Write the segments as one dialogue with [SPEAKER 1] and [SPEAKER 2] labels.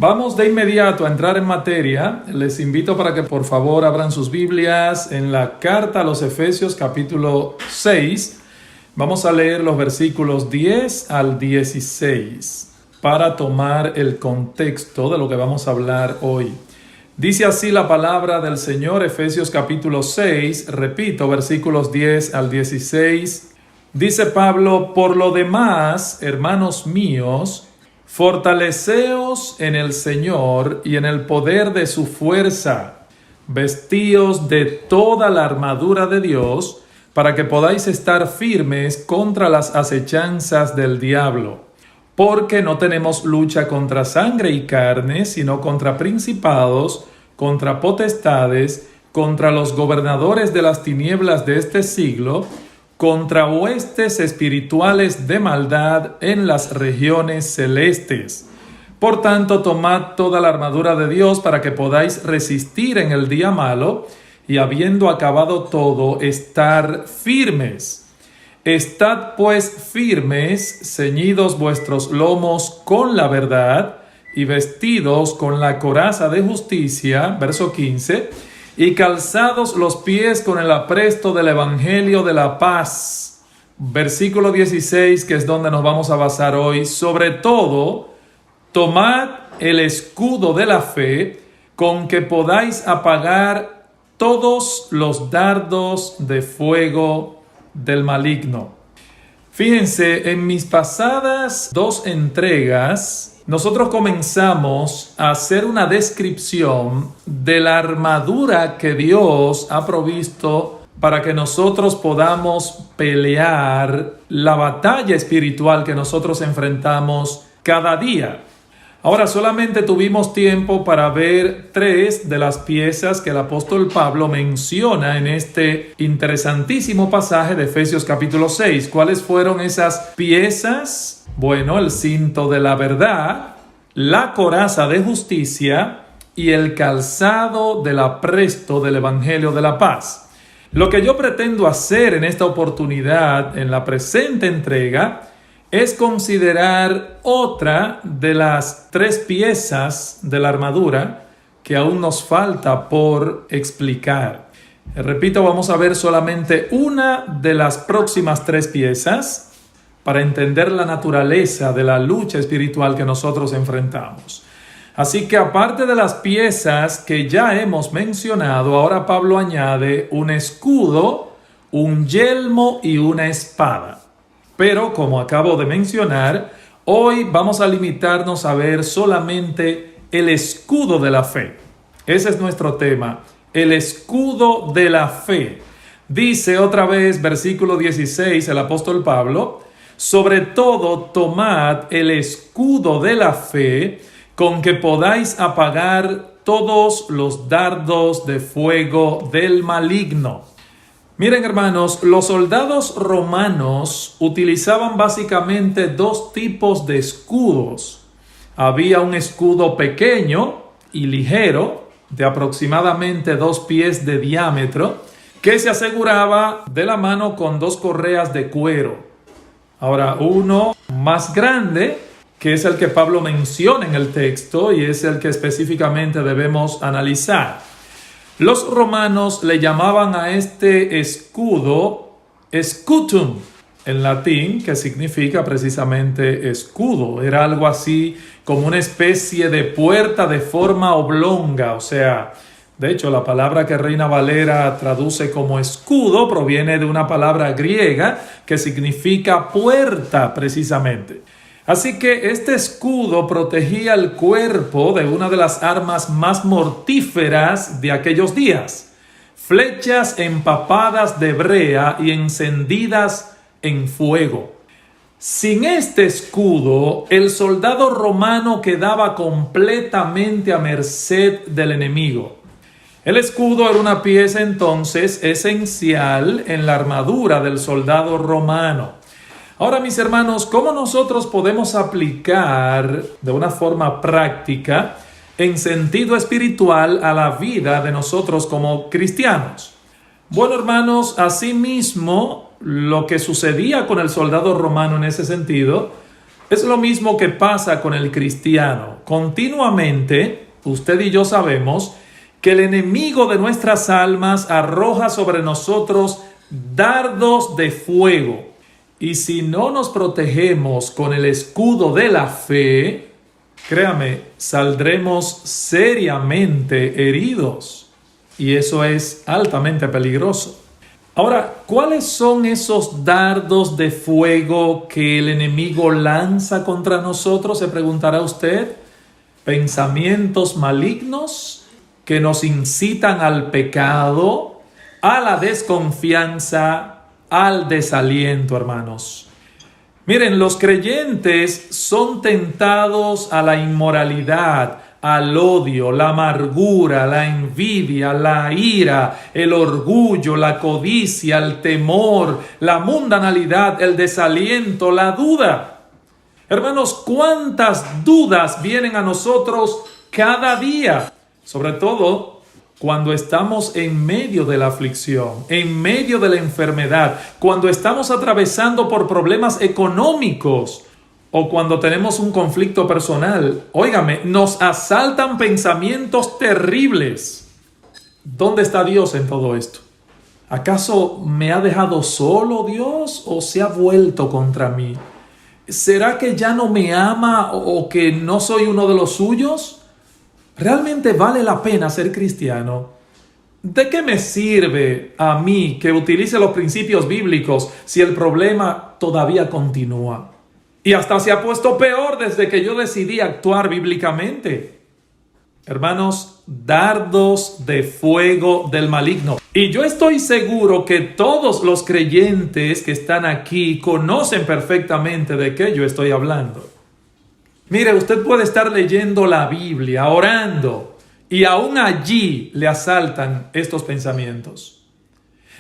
[SPEAKER 1] Vamos de inmediato a entrar en materia. Les invito para que por favor abran sus Biblias en la carta a los Efesios capítulo 6. Vamos a leer los versículos 10 al 16 para tomar el contexto de lo que vamos a hablar hoy. Dice así la palabra del Señor, Efesios capítulo 6, repito, versículos 10 al 16. Dice Pablo: por lo demás, hermanos míos, fortaleceos en el Señor y en el poder de su fuerza. Vestíos de toda la armadura de Dios, para que podáis estar firmes contra las acechanzas del diablo. Porque no tenemos lucha contra sangre y carne, sino contra principados, contra potestades, contra los gobernadores de las tinieblas de este siglo, contra huestes espirituales de maldad en las regiones celestes. Por tanto, tomad toda la armadura de Dios para que podáis resistir en el día malo, y habiendo acabado todo, estar firmes. Estad pues firmes, ceñidos vuestros lomos con la verdad, y vestidos con la coraza de justicia, verso 15, y calzados los pies con el apresto del evangelio de la paz. Versículo 16, que es donde nos vamos a basar hoy. Sobre todo, tomad el escudo de la fe, con que podáis apagar todos los dardos de fuego del maligno. Fíjense, en mis pasadas 2 entregas, nosotros comenzamos a hacer una descripción de la armadura que Dios ha provisto para que nosotros podamos pelear la batalla espiritual que nosotros enfrentamos cada día. Ahora solamente tuvimos tiempo para ver 3 de las piezas que el apóstol Pablo menciona en este interesantísimo pasaje de Efesios capítulo 6. ¿Cuáles fueron esas piezas? Bueno, el cinto de la verdad, la coraza de justicia y el calzado del apresto del evangelio de la paz. Lo que yo pretendo hacer en esta oportunidad, en la presente entrega, es considerar otra de las 3 piezas de la armadura que aún nos falta por explicar. Repito, vamos a ver solamente una de las próximas 3 piezas para entender la naturaleza de la lucha espiritual que nosotros enfrentamos. Así que aparte de las piezas que ya hemos mencionado, ahora Pablo añade un escudo, un yelmo y una espada. Pero, como acabo de mencionar, hoy vamos a limitarnos a ver solamente el escudo de la fe. Ese es nuestro tema, el escudo de la fe. Dice otra vez, versículo 16, el apóstol Pablo: sobre todo, tomad el escudo de la fe, con que podáis apagar todos los dardos de fuego del maligno. Miren, hermanos, los soldados romanos utilizaban básicamente 2 tipos de escudos. Había un escudo pequeño y ligero, de aproximadamente 2 pies de diámetro, que se aseguraba de la mano con 2 correas de cuero. Ahora, uno más grande, que es el que Pablo menciona en el texto y es el que específicamente debemos analizar. Los romanos le llamaban a este escudo scutum, en latín, que significa precisamente escudo. Era algo así como una especie de puerta de forma oblonga, o sea, de hecho la palabra que Reina Valera traduce como escudo proviene de una palabra griega que significa puerta precisamente. Así que este escudo protegía el cuerpo de una de las armas más mortíferas de aquellos días: flechas empapadas de brea y encendidas en fuego. Sin este escudo, el soldado romano quedaba completamente a merced del enemigo. El escudo era una pieza entonces esencial en la armadura del soldado romano. Ahora, mis hermanos, ¿cómo nosotros podemos aplicar de una forma práctica, en sentido espiritual, a la vida de nosotros como cristianos? Bueno, hermanos, asimismo, lo que sucedía con el soldado romano en ese sentido Es lo mismo que pasa con el cristiano. Continuamente, usted y yo sabemos que el enemigo de nuestras almas arroja sobre nosotros dardos de fuego. Y si no nos protegemos con el escudo de la fe, créame, saldremos seriamente heridos. Y eso es altamente peligroso. Ahora, ¿cuáles son esos dardos de fuego que el enemigo lanza contra nosotros? Se preguntará usted. Pensamientos malignos que nos incitan al pecado, a la desconfianza, al desaliento, hermanos. Miren, los creyentes son tentados a la inmoralidad, al odio, la amargura, la envidia, la ira, el orgullo, la codicia, el temor, la mundanalidad, el desaliento, la duda. Hermanos, ¿cuántas dudas vienen a nosotros cada día? Sobre todo cuando estamos en medio de la aflicción, en medio de la enfermedad, cuando estamos atravesando por problemas económicos, o cuando tenemos un conflicto personal. Óigame, nos asaltan pensamientos terribles. ¿Dónde está Dios en todo esto? ¿Acaso me ha dejado solo Dios o se ha vuelto contra mí? ¿Será que ya no me ama o que no soy uno de los suyos? ¿Realmente vale la pena ser cristiano? ¿De qué me sirve a mí que utilice los principios bíblicos si el problema todavía continúa? Y hasta se ha puesto peor desde que yo decidí actuar bíblicamente. Hermanos, dardos de fuego del maligno. Y yo estoy seguro que todos los creyentes que están aquí conocen perfectamente de qué yo estoy hablando. Mire, usted puede estar leyendo la Biblia, orando, y aún allí le asaltan estos pensamientos.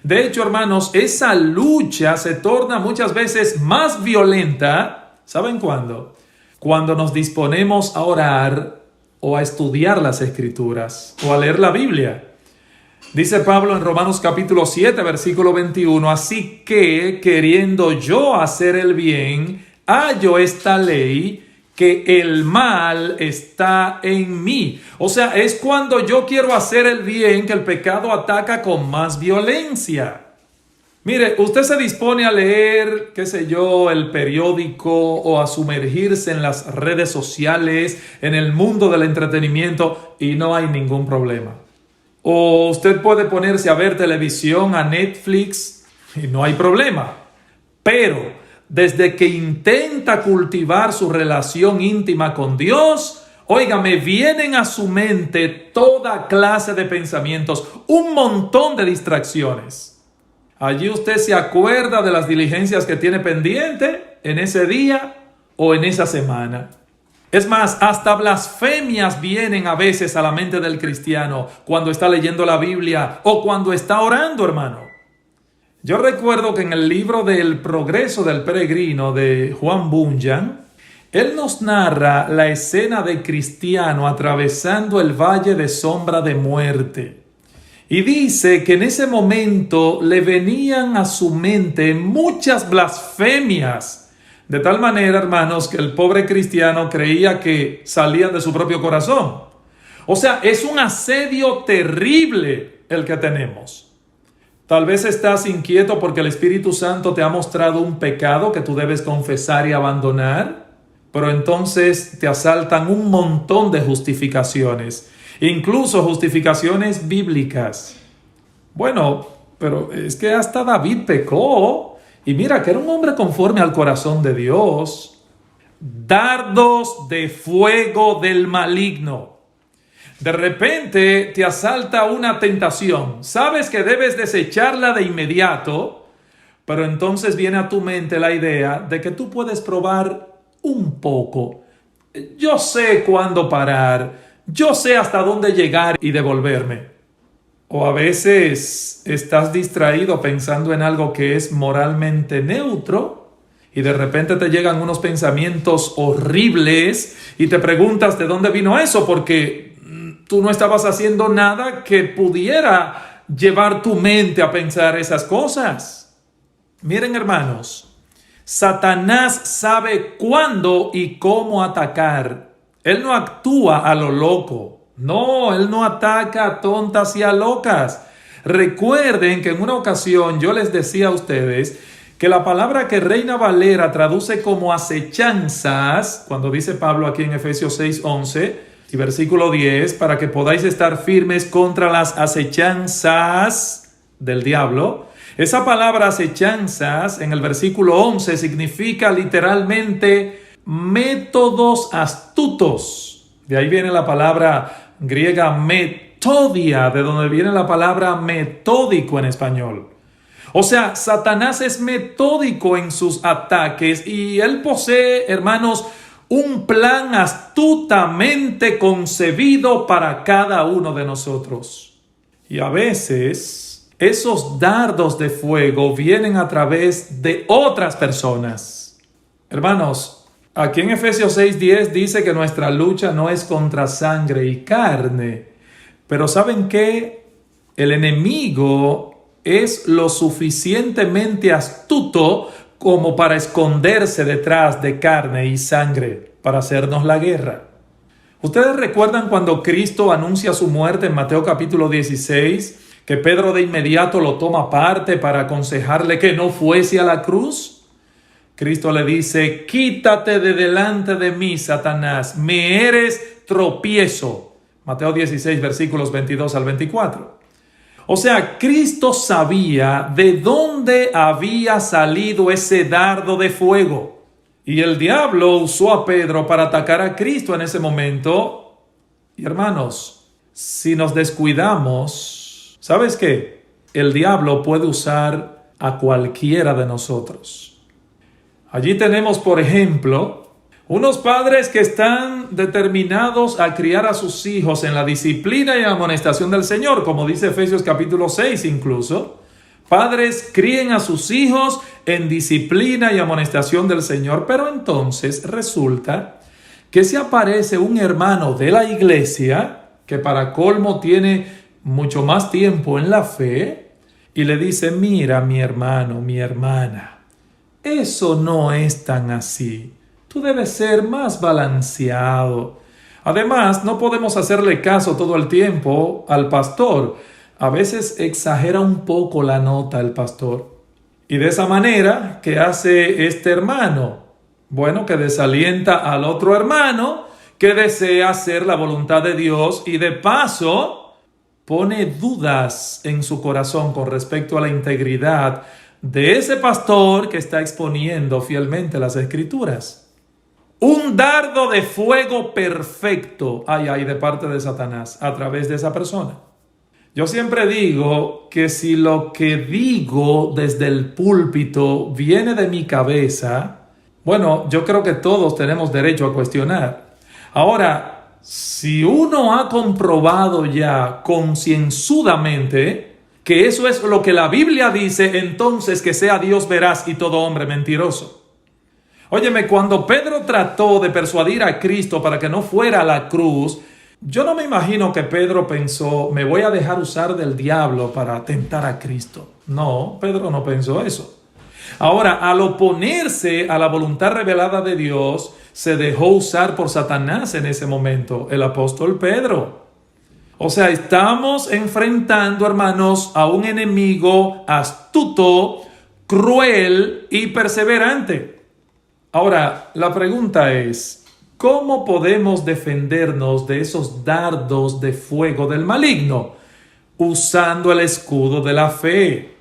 [SPEAKER 1] De hecho, hermanos, esa lucha se torna muchas veces más violenta. ¿Saben cuándo? Cuando nos disponemos a orar o a estudiar las Escrituras o a leer la Biblia. Dice Pablo en Romanos capítulo 7, versículo 21, así que, queriendo yo hacer el bien, hallo esta ley, que el mal está en mí. O sea, es cuando yo quiero hacer el bien que el pecado ataca con más violencia. Mire, usted se dispone a leer, qué sé yo, el periódico o a sumergirse en las redes sociales, en el mundo del entretenimiento y no hay ningún problema. O usted puede ponerse a ver televisión, a Netflix y no hay problema. Pero desde que intenta cultivar su relación íntima con Dios, óigame, vienen a su mente toda clase de pensamientos, un montón de distracciones. Allí usted se acuerda de las diligencias que tiene pendiente en ese día o en esa semana. Es más, hasta blasfemias vienen a veces a la mente del cristiano cuando está leyendo la Biblia o cuando está orando, hermano. Yo recuerdo que en el libro del Progreso del Peregrino de Juan Bunyan, él nos narra la escena de cristiano atravesando el valle de sombra de muerte. Y dice que en ese momento le venían a su mente muchas blasfemias. De tal manera, hermanos, que el pobre cristiano creía que salían de su propio corazón. O sea, es un asedio terrible el que tenemos. Tal vez estás inquieto porque el Espíritu Santo te ha mostrado un pecado que tú debes confesar y abandonar. Pero entonces te asaltan un montón de justificaciones. Incluso justificaciones bíblicas. Bueno, pero es que hasta David pecó. Y mira que era un hombre conforme al corazón de Dios. Dardos de fuego del maligno. De repente te asalta una tentación. Sabes que debes desecharla de inmediato. Pero entonces viene a tu mente la idea de que tú puedes probar un poco. Yo sé cuándo parar. Yo sé hasta dónde llegar y devolverme. O a veces estás distraído pensando en algo que es moralmente neutro y de repente te llegan unos pensamientos horribles y te preguntas de dónde vino eso porque tú no estabas haciendo nada que pudiera llevar tu mente a pensar esas cosas. Miren, hermanos, Satanás sabe cuándo y cómo atacar. Él no actúa a lo loco. No, él no ataca a tontas y a locas. Recuerden que en una ocasión yo les decía a ustedes que la palabra que Reina Valera traduce como acechanzas, cuando dice Pablo aquí en Efesios 6:11 y versículo 10, para que podáis estar firmes contra las acechanzas del diablo. Esa palabra acechanzas en el versículo 11 significa literalmente métodos astutos. De ahí viene la palabra griega metodia, de donde viene la palabra metódico en español. O sea, Satanás es metódico en sus ataques y él posee, hermanos, un plan astutamente concebido para cada uno de nosotros. Y a veces esos dardos de fuego vienen a través de otras personas. Hermanos, aquí en Efesios 6:10 dice que nuestra lucha no es contra sangre y carne. Pero ¿saben qué? El enemigo es lo suficientemente astuto como para esconderse detrás de carne y sangre para hacernos la guerra. ¿Ustedes recuerdan cuando Cristo anuncia su muerte en Mateo capítulo 16? Que Pedro de inmediato lo toma aparte para aconsejarle que no fuese a la cruz. Cristo le dice: quítate de delante de mí, Satanás, me eres tropiezo. Mateo 16, versículos 22 al 24. O sea, Cristo sabía de dónde había salido ese dardo de fuego. Y el diablo usó a Pedro para atacar a Cristo en ese momento. Y hermanos, si nos descuidamos, ¿sabes qué? El diablo puede usar a cualquiera de nosotros. Allí tenemos, por ejemplo, unos padres que están determinados a criar a sus hijos en la disciplina y amonestación del Señor, como dice Efesios capítulo 6 incluso. Padres, críen a sus hijos en disciplina y amonestación del Señor, pero entonces resulta que se aparece un hermano de la iglesia que para colmo tiene mucho más tiempo en la fe y le dice: mira, mi hermano, mi hermana, eso no es tan así. Tú debes ser más balanceado. Además, no podemos hacerle caso todo el tiempo al pastor. A veces exagera un poco la nota el pastor. Y de esa manera, ¿qué hace este hermano? Bueno, que desalienta al otro hermano que desea hacer la voluntad de Dios y de paso pone dudas en su corazón con respecto a la integridad de ese pastor que está exponiendo fielmente las Escrituras. Un dardo de fuego perfecto hay de parte de Satanás a través de esa persona. Yo siempre digo que si lo que digo desde el púlpito viene de mi cabeza, bueno, yo creo que todos tenemos derecho a cuestionar. Ahora, si uno ha comprobado ya concienzudamente que eso es lo que la Biblia dice, entonces que sea Dios veraz y todo hombre mentiroso. Óyeme, cuando Pedro trató de persuadir a Cristo para que no fuera a la cruz, yo no me imagino que Pedro pensó: me voy a dejar usar del diablo para tentar a Cristo. No, Pedro no pensó eso. Ahora, al oponerse a la voluntad revelada de Dios, se dejó usar por Satanás en ese momento, el apóstol Pedro. O sea, estamos enfrentando, hermanos, a un enemigo astuto, cruel y perseverante. Ahora, la pregunta es: ¿cómo podemos defendernos de esos dardos de fuego del maligno? Usando el escudo de la fe.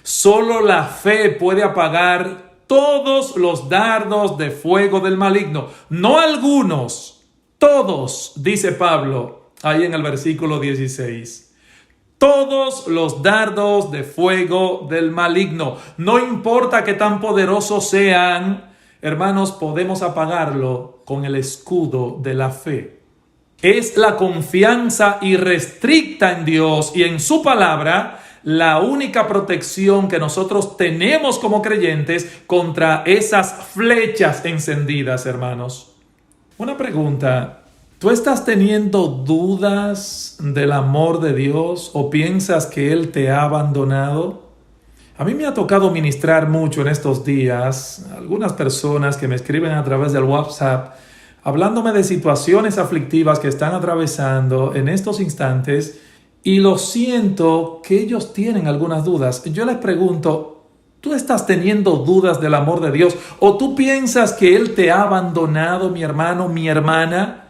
[SPEAKER 1] Solo la fe puede apagar todos los dardos de fuego del maligno. No algunos, todos, dice Pablo ahí en el versículo 16. Todos los dardos de fuego del maligno. No importa qué tan poderosos sean, hermanos, podemos apagarlo con el escudo de la fe. Es la confianza irrestricta en Dios y en su palabra la única protección que nosotros tenemos como creyentes contra esas flechas encendidas, hermanos. Una pregunta: ¿tú estás teniendo dudas del amor de Dios o piensas que Él te ha abandonado? A mí me ha tocado ministrar mucho en estos días, algunas personas que me escriben a través del WhatsApp, hablándome de situaciones aflictivas que están atravesando en estos instantes, y lo siento que ellos tienen algunas dudas. Yo les pregunto, ¿tú estás teniendo dudas del amor de Dios? ¿O tú piensas que Él te ha abandonado, mi hermano, mi hermana?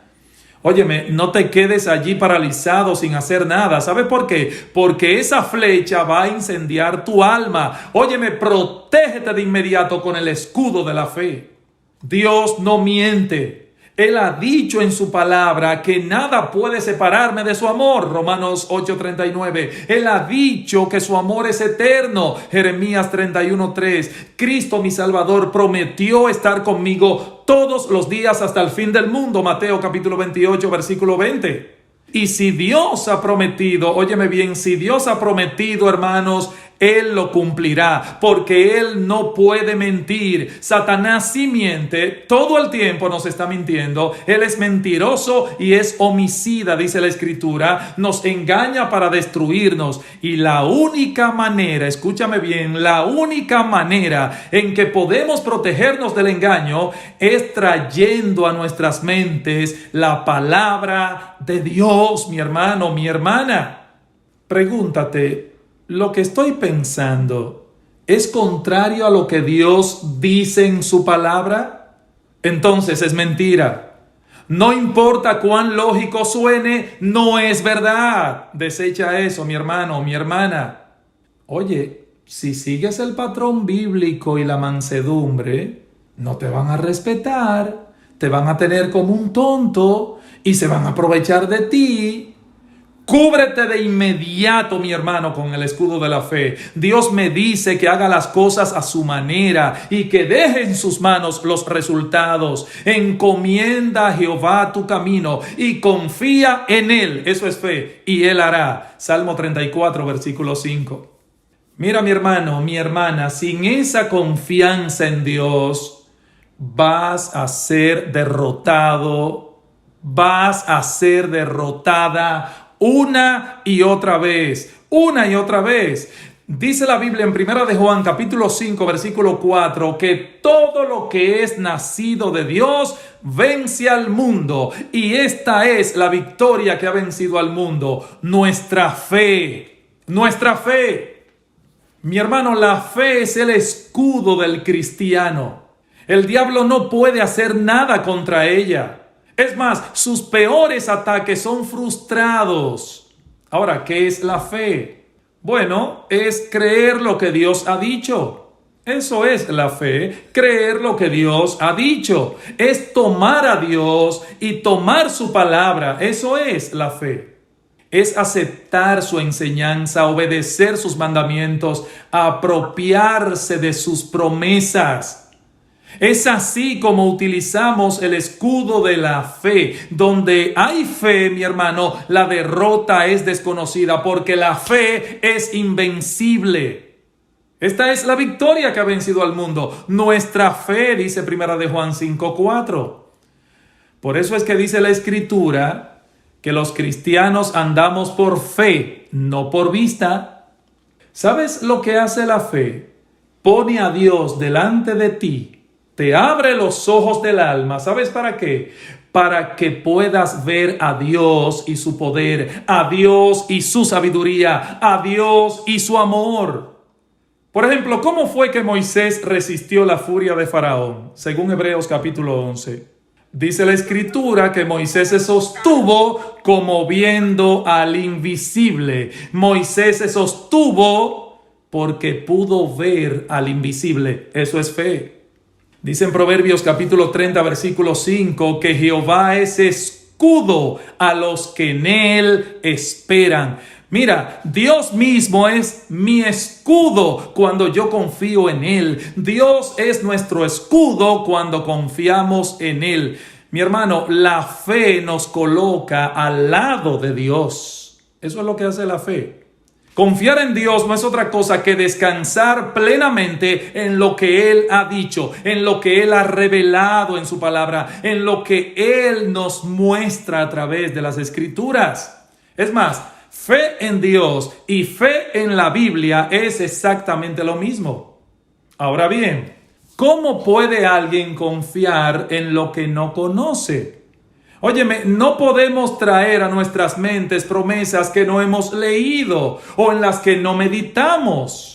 [SPEAKER 1] Óyeme, no te quedes allí paralizado sin hacer nada. ¿Sabe por qué? Porque esa flecha va a incendiar tu alma. Óyeme, protégete de inmediato con el escudo de la fe. Dios no miente. Él ha dicho en su palabra que nada puede separarme de su amor. Romanos 8:39. Él ha dicho que su amor es eterno. Jeremías 31:3. Cristo mi Salvador prometió estar conmigo todos los días hasta el fin del mundo. Mateo capítulo 28, versículo 20. Y si Dios ha prometido, óyeme bien, si Dios ha prometido, hermanos, Él lo cumplirá, porque Él no puede mentir. Satanás sí miente, todo el tiempo nos está mintiendo. Él es mentiroso y es homicida, dice la Escritura. Nos engaña para destruirnos. Y la única manera, escúchame bien, la única manera en que podemos protegernos del engaño es trayendo a nuestras mentes la palabra de Dios, mi hermano, mi hermana. Pregúntate, ¿lo que estoy pensando es contrario a lo que Dios dice en su palabra? Entonces es mentira. No importa cuán lógico suene, no es verdad. Desecha eso, mi hermano, mi hermana. Oye, si sigues el patrón bíblico y la mansedumbre, no te van a respetar, te van a tener como un tonto y se van a aprovechar de ti. Cúbrete de inmediato, mi hermano, con el escudo de la fe. Dios me dice que haga las cosas a su manera y que deje en sus manos los resultados. Encomienda a Jehová tu camino y confía en Él. Eso es fe y Él hará. Salmo 34, versículo 5. Mira, mi hermano, mi hermana, sin esa confianza en Dios, vas a ser derrotado, vas a ser derrotada una y otra vez, una y otra vez. Dice la Biblia en 1 de Juan capítulo 5 versículo 4 que todo lo que es nacido de Dios vence al mundo, y esta es la victoria que ha vencido al mundo, nuestra fe, nuestra fe. Mi hermano, la fe es el escudo del cristiano. El diablo no puede hacer nada contra ella. Es más, sus peores ataques son frustrados. Ahora, ¿qué es la fe? Bueno, es creer lo que Dios ha dicho. Eso es la fe, creer lo que Dios ha dicho. Es tomar a Dios y tomar su palabra. Eso es la fe. Es aceptar su enseñanza, obedecer sus mandamientos, apropiarse de sus promesas. Es así como utilizamos el escudo de la fe. Donde hay fe, mi hermano, la derrota es desconocida, porque la fe es invencible. Esta es la victoria que ha vencido al mundo. Nuestra fe, dice 1 de Juan 5:4. Por eso es que dice la Escritura que los cristianos andamos por fe, no por vista. ¿Sabes lo que hace la fe? Pone a Dios delante de ti. Te abre los ojos del alma. ¿Sabes para qué? Para que puedas ver a Dios y su poder, a Dios y su sabiduría, a Dios y su amor. Por ejemplo, ¿cómo fue que Moisés resistió la furia de Faraón? Según Hebreos capítulo 11. Dice la Escritura que Moisés se sostuvo como viendo al invisible. Moisés se sostuvo porque pudo ver al invisible. Eso es fe. Dice en Proverbios capítulo 30, versículo 5, que Jehová es escudo a los que en Él esperan. Mira, Dios mismo es mi escudo cuando yo confío en Él. Dios es nuestro escudo cuando confiamos en Él. Mi hermano, la fe nos coloca al lado de Dios. Eso es lo que hace la fe. Confiar en Dios no es otra cosa que descansar plenamente en lo que Él ha dicho, en lo que Él ha revelado en su palabra, en lo que Él nos muestra a través de las Escrituras. Es más, fe en Dios y fe en la Biblia es exactamente lo mismo. Ahora bien, ¿cómo puede alguien confiar en lo que no conoce? Óyeme, no podemos traer a nuestras mentes promesas que no hemos leído o en las que no meditamos.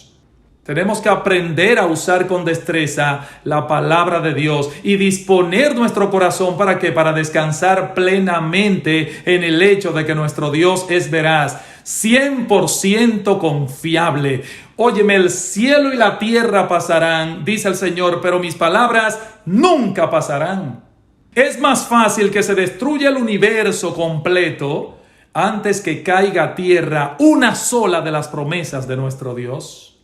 [SPEAKER 1] Tenemos que aprender a usar con destreza la palabra de Dios y disponer nuestro corazón para que para descansar plenamente en el hecho de que nuestro Dios es veraz, 100% confiable. Óyeme, el cielo y la tierra pasarán, dice el Señor, pero mis palabras nunca pasarán. Es más fácil que se destruya el universo completo antes que caiga a tierra una sola de las promesas de nuestro Dios.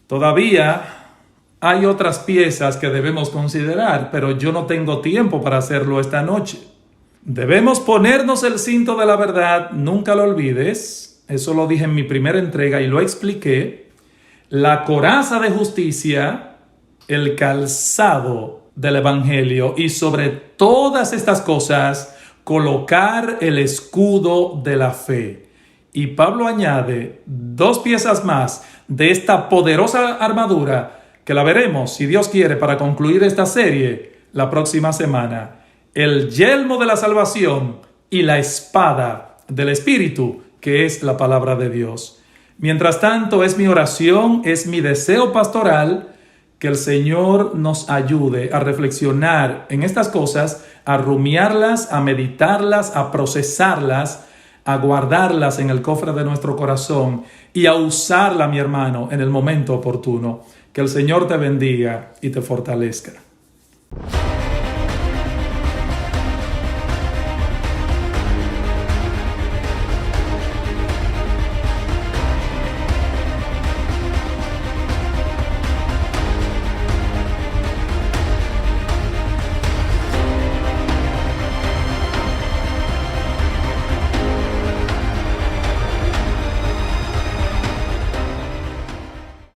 [SPEAKER 1] Todavía hay otras piezas que debemos considerar, pero yo no tengo tiempo para hacerlo esta noche. Debemos ponernos el cinto de la verdad, nunca lo olvides. Eso lo dije en mi primera entrega y lo expliqué. La coraza de justicia, el calzado del evangelio y sobre todas estas cosas colocar el escudo de la fe. Y Pablo añade 2 piezas más de esta poderosa armadura que la veremos, si Dios quiere, para concluir esta serie la próxima semana. El yelmo de la salvación y la espada del Espíritu, que es la palabra de Dios. Mientras tanto, es mi oración, es mi deseo pastoral que el Señor nos ayude a reflexionar en estas cosas, a rumiarlas, a meditarlas, a procesarlas, a guardarlas en el cofre de nuestro corazón y a usarla, mi hermano, en el momento oportuno. Que el Señor te bendiga y te fortalezca.